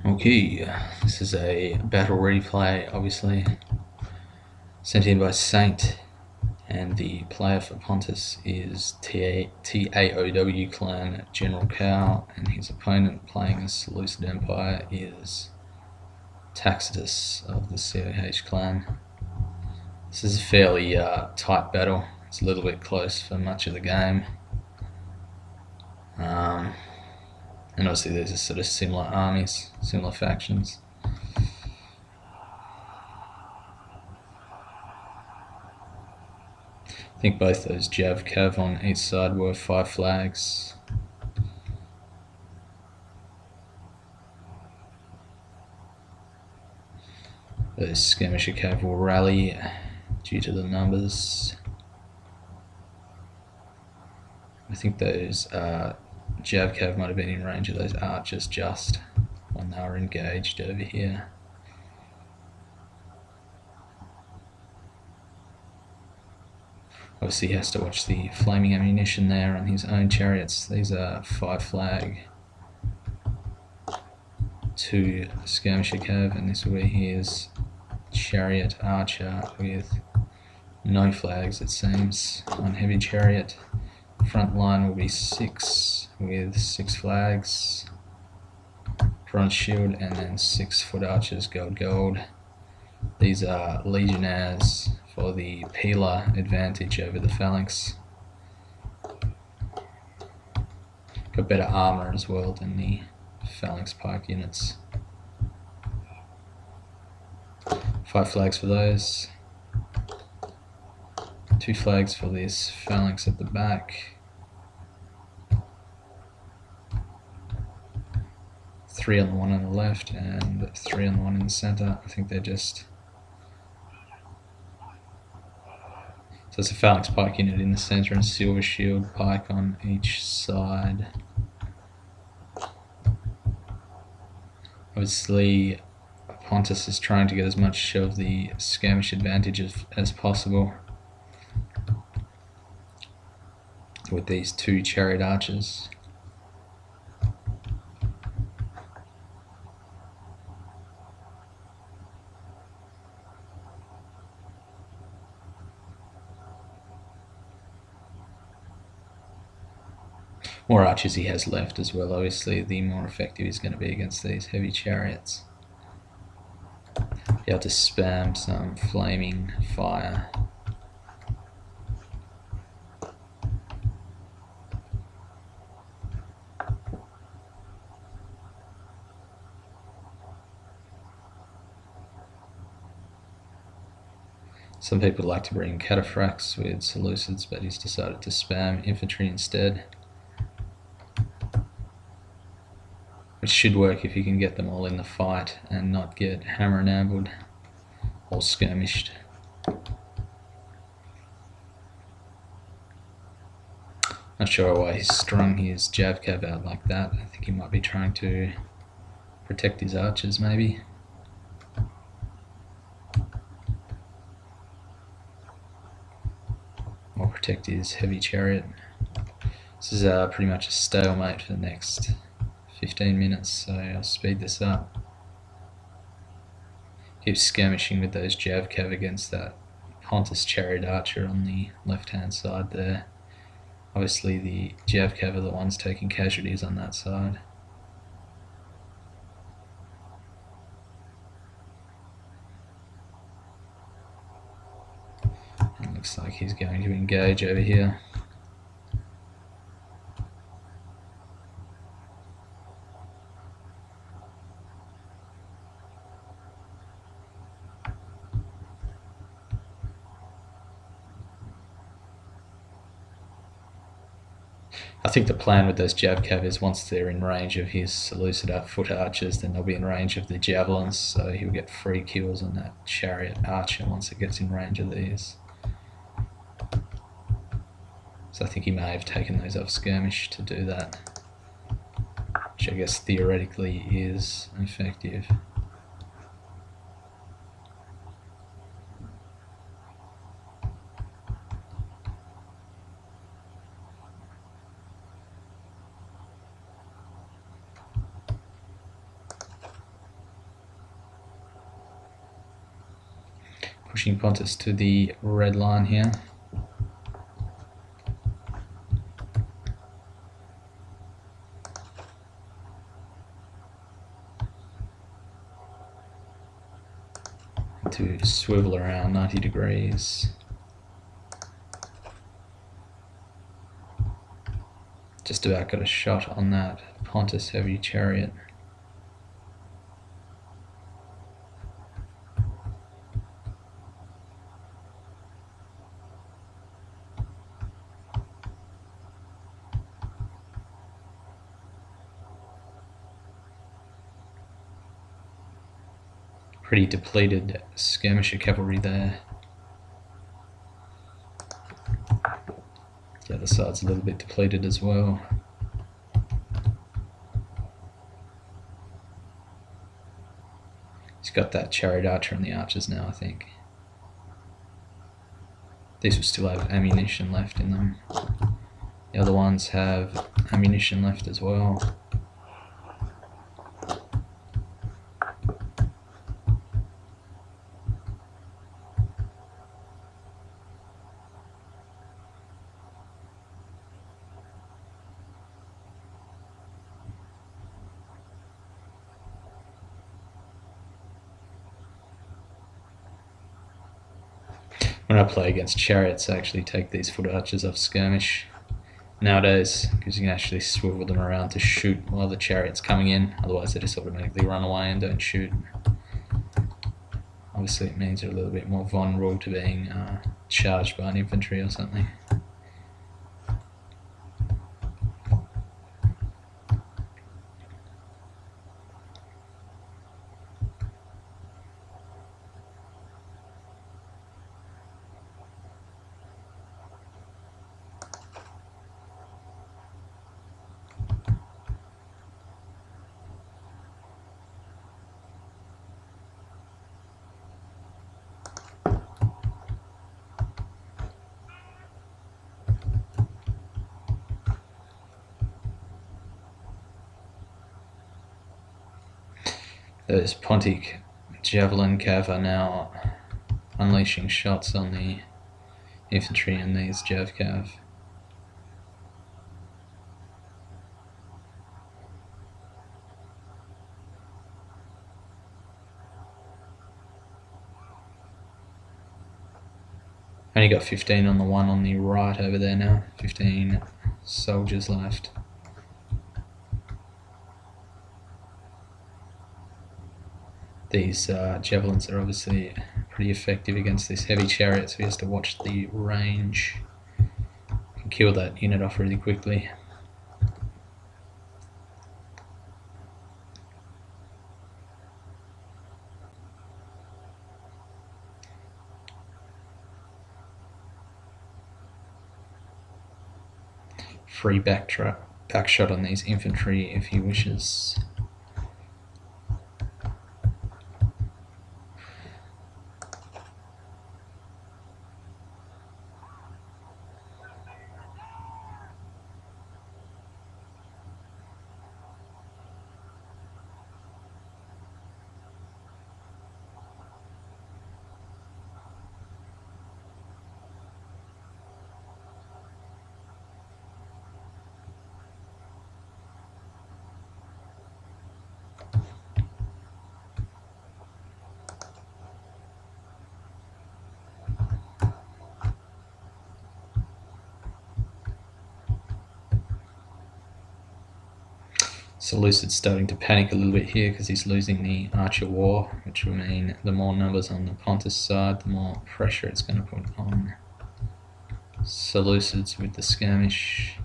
Okay, this is a battle replay, obviously, sent in by Saint, and the player for Pontus is TAoW clan GeneralCow, and his opponent playing as Seleucid Empire is Tacitus of the CoH clan. This is a fairly tight battle. It's a little bit close for much of the game. And obviously these are sort of similar armies, similar factions. I think both those Cav on each side were 5 flags. Those Skirmisher Cav will rally due to the numbers. I think those Cav might have been in range of those archers just when they were engaged over here. Obviously he has to watch the flaming ammunition there on his own chariots. These are 5 flag, 2 Skirmisher Cav, and this will be his chariot archer with no flags, it seems, on heavy chariot. Front line will be 6 with 6 flags, front shield, and then 6 foot archers, gold. These are legionnaires for the peeler advantage over the phalanx. Got better armor as well than the phalanx pike units. 5 flags for those. 2 flags for this phalanx at the back. 3 on the one on the left and 3 on the one in the center. I think they're just... So it's a phalanx pike unit in the center and silver shield pike on each side. Obviously Pontus is trying to get as much of the skirmish advantage as possible with these 2 chariot archers. More archers he has left as well, obviously the more effective he's going to be against these heavy chariots. Be able to spam some flaming fire. Some people like to bring cataphracts with Seleucids, but he's decided to spam infantry instead. Which should work if you can get them all in the fight and not get hammer and anviled or skirmished. Not sure why he's strung his Cav out like that. I think he might be trying to protect his archers maybe. Or protect his heavy chariot. This is pretty much a stalemate for the next 15 minutes, so I'll speed this up. Keep skirmishing with those Cav against that Pontus chariot archer on the left hand side there. Obviously the Cav are the ones taking casualties on that side. It looks like he's going to engage over here. I think the plan with those Cav is once they're in range of his Seleucid foot archers, then they'll be in range of the javelins, so he'll get free kills on that chariot archer once it gets in range of these. So I think he may have taken those off skirmish to do that, which I guess theoretically is effective. pushing Pontus to the red line here. To swivel around 90 degrees. Just about got a shot on that Pontus heavy chariot. Pretty depleted skirmisher cavalry there. The other side's a little bit depleted as well. He's got that chariot archer and the archers now, I think. These will still have ammunition left in them. The other ones have ammunition left as well. When I play against chariots, I actually take these foot archers off skirmish nowadays, because you can actually swivel them around to shoot while the chariot's coming in. Otherwise they just automatically run away and don't shoot. Obviously it means they're a little bit more vulnerable to being charged by an infantry or something. Those Pontic javelin cav are now unleashing shots on the infantry and these jav cav. Only got 15 on the one on the right over there now. 15 soldiers left. These javelins are obviously pretty effective against this heavy chariot, so he has to watch the range. Can kill that unit off really quickly. Free back shot on these infantry if he wishes. Seleucid's starting to panic a little bit here because he's losing the archer war, which will mean the more numbers on the Pontus side, the more pressure it's going to put on Seleucids with the skirmish.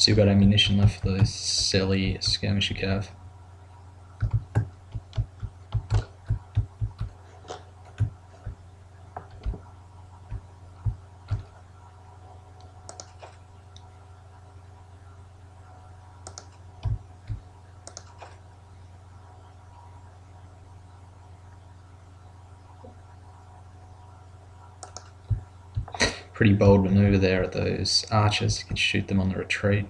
Still got ammunition left for the silly skirmisher cav. Pretty bold manoeuvre there at those archers. You can shoot them on the retreat.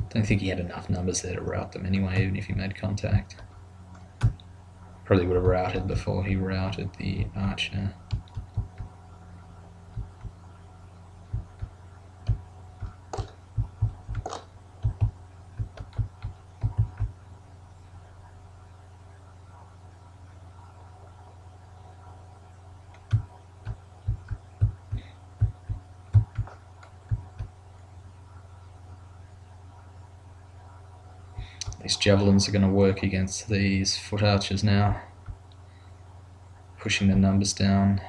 Don't think he had enough numbers there to rout them anyway, even if he made contact. Probably would have routed before he routed the archer. These javelins are going to work against these foot archers now, pushing the numbers down.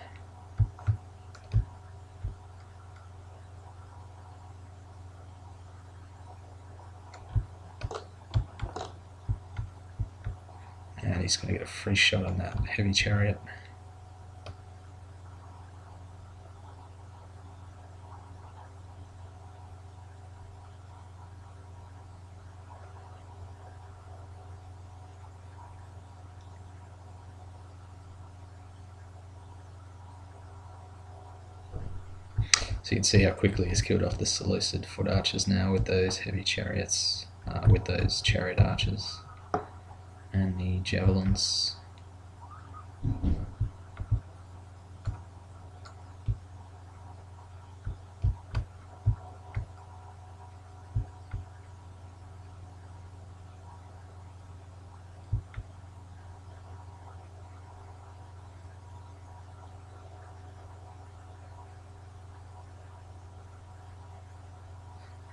And he's going to get a free shot on that heavy chariot. So you can see how quickly he's killed off the Seleucid foot archers now with those heavy chariots, with those chariot archers and the javelins.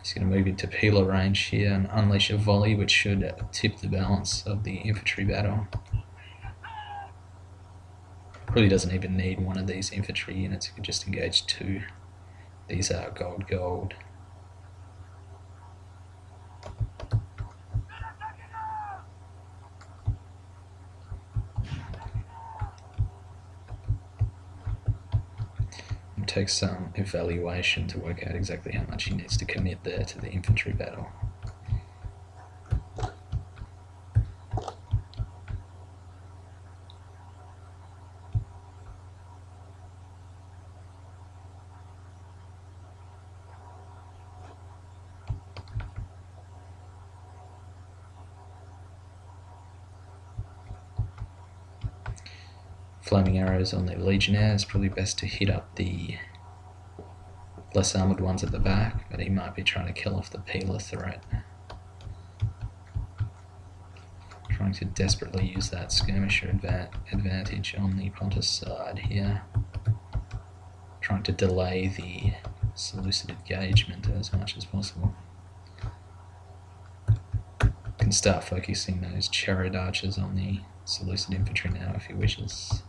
He's going to move into Pila range here and unleash a volley, which should tip the balance of the infantry battle. Probably doesn't even need one of these infantry units, it can just engage two. These are gold. It takes some evaluation to work out exactly how much he needs to commit there to the infantry battle. Flaming arrows on the legionnaires, probably best to hit up the less armoured ones at the back, but he might be trying to kill off the Pila threat. Trying to desperately use that skirmisher advantage on the Pontus side here. Trying to delay the Seleucid engagement as much as possible. Can start focusing those chariot archers on the Seleucid infantry now if he wishes.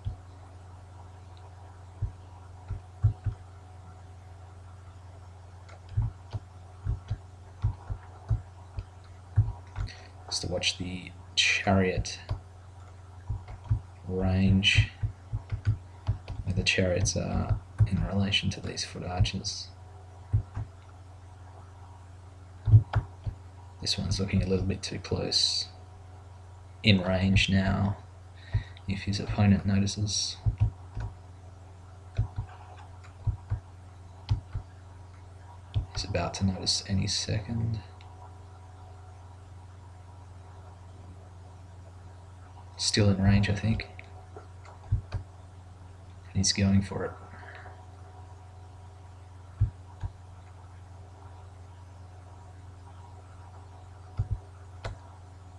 Just to watch the chariot range, where the chariots are in relation to these foot archers. This one's looking a little bit too close in range now, if his opponent notices. He's about to notice any second. Still in range, I think. And he's going for it.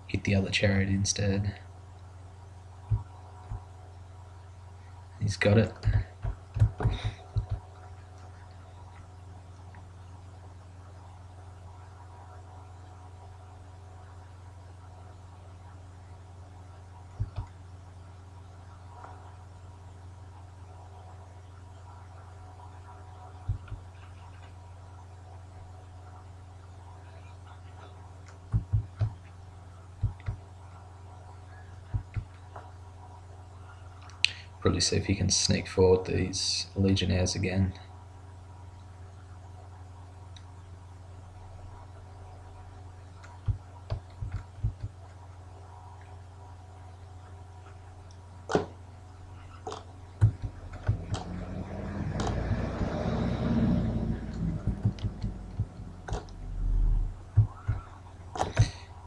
Hit the other chariot instead. He's got it. Probably see if he can sneak forward these legionnaires again.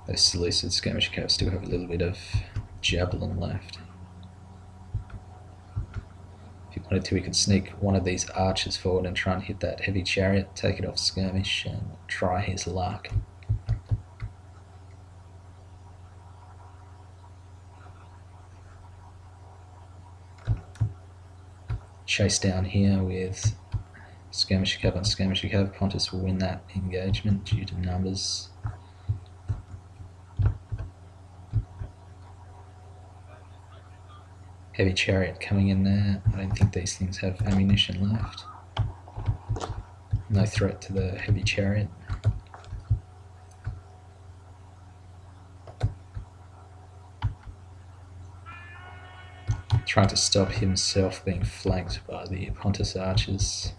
Those Seleucid skirmish caps still have a little bit of javelin left. If he wanted to, he could sneak one of these archers forward and try and hit that heavy chariot, take it off skirmish, and try his luck. Chase down here with skirmisher cab on skirmisher cab. Pontus will win that engagement due to numbers. Heavy chariot coming in there. I don't think these things have ammunition left. No threat to the heavy chariot. Trying to stop himself being flanked by the Pontus archers.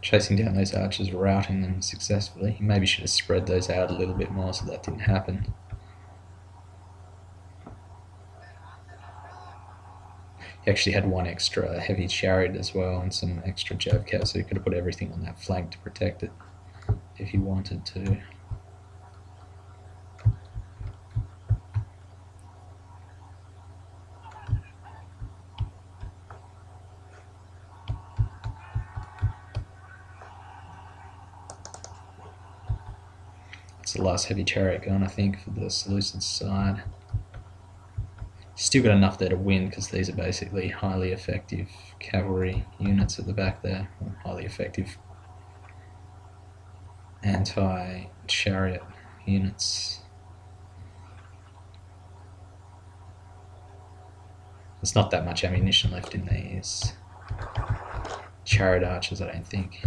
Chasing down those archers, routing them successfully. He maybe should have spread those out a little bit more so that didn't happen. He actually had one extra heavy chariot as well and some extra jav cav, so he could have put everything on that flank to protect it if he wanted to. It's the last heavy chariot gun, I think, for the Seleucid side. Still got enough there to win because these are basically highly effective cavalry units at the back there, or highly effective anti-chariot units. There's not that much ammunition left in these chariot archers, I don't think.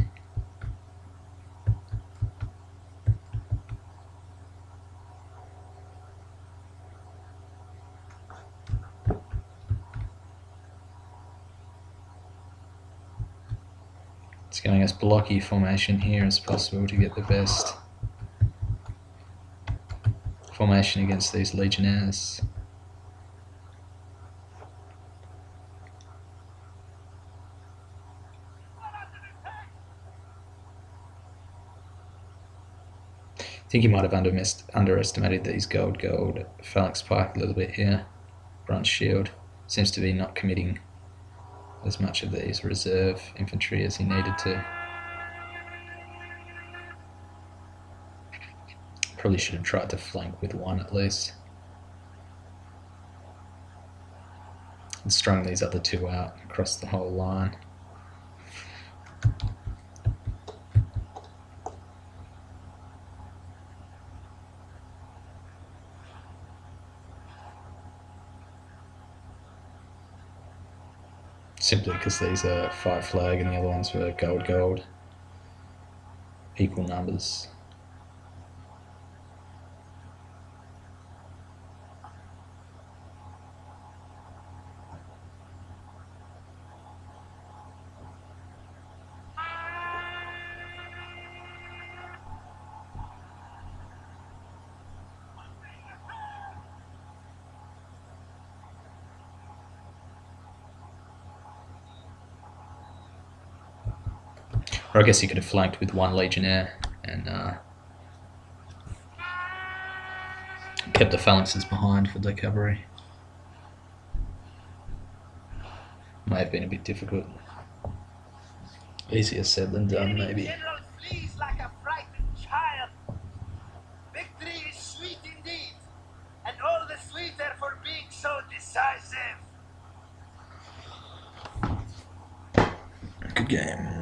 It's going as blocky formation here as possible to get the best formation against these legionnaires. I think he might have underestimated these gold phalanx pike a little bit here. Bronze shield seems to be not committing as much of these reserve infantry as he needed to. Probably should have tried to flank with one at least. And strung these other two out across the whole line. Simply because these are 5 flag and the other ones were gold. Equal numbers. Or I guess he could have flanked with one legionnaire and kept the phalanxes behind for the cavalry. May have been a bit difficult. Easier said than done, maybe. The general flees like a frightened child. Victory is sweet indeed, and all the sweeter for being so decisive. game.